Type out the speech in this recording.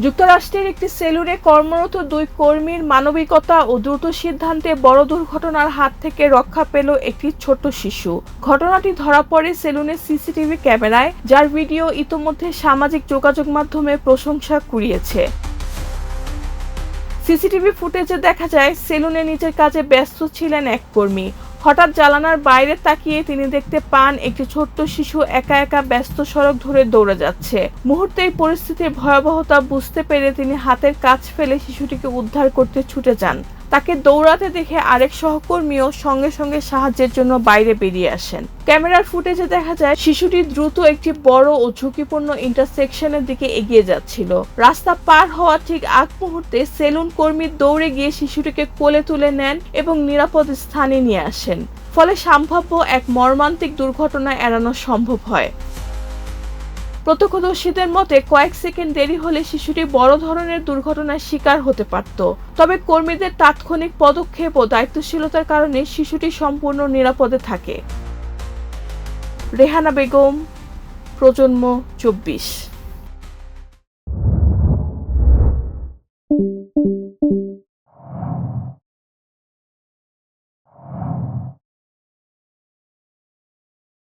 যুক্তরাষ্ট্রের একটি সেলুনে কর্মরত দুই কর্মীর মানবিকতা ও দ্রুত সিদ্ধান্তে বড় দুর্ঘটনার হাত থেকে রক্ষা পেল একটি ছোট্ট শিশু। ঘটনাটি ধরা পড়ে সেলুনের সিসিটিভি ক্যামেরায়, যার ভিডিও ইতোমধ্যে সামাজিক যোগাযোগ মাধ্যমে প্রশংসা কুড়িয়েছে। সিসিটিভি ফুটেজে দেখা যায়, সেলুনে নিজের কাজে ব্যস্ত ছিলেন এক কর্মী। হঠাৎ জানালার বাইরে তাকিয়ে তিনি দেখতে পান একটি ছোট্ট শিশু একা একা ব্যস্ত সড়ক ধরে দৌড়ে যাচ্ছে। মুহূর্তেই পরিস্থিতির ভয়াবহতা বুঝতে পেরে তিনি হাতের কাজ ফেলে শিশুটিকে উদ্ধার করতে ছুটে যান। তাকে দৌড়াতে দেখে আরেক সহকর্মীও সঙ্গে সঙ্গে সাহায্যের জন্য বাইরে বেরিয়ে আসেন। ক্যামেরার ফুটেজে দেখা যায়, শিশুটি দ্রুত একটি বড় ও ঝুঁকিপূর্ণ ইন্টারসেকশনের দিকে এগিয়ে যাচ্ছিল। রাস্তা পার হওয়ার ঠিক আগ মুহূর্তে সেলুন কর্মী দৌড়ে গিয়ে শিশুটিকে কোলে তুলে নেন এবং নিরাপদ স্থানে নিয়ে আসেন। ফলে সম্ভাব্য এক মর্মান্তিক দুর্ঘটনা এড়ানো সম্ভব হয়। প্রত্যক্ষদর্শীদের মতে, কয়েক সেকেন্ড দেরি হলে শিশুটি বড় ধরনের দুর্ঘটনার শিকার হতে পারত। তবে কর্মীদের তাৎক্ষণিক পদক্ষেপ ও দায়িত্বশীলতার কারণে শিশুটি সম্পূর্ণ নিরাপদে থাকে। রেহানা বেগম, প্রজন্ম 24।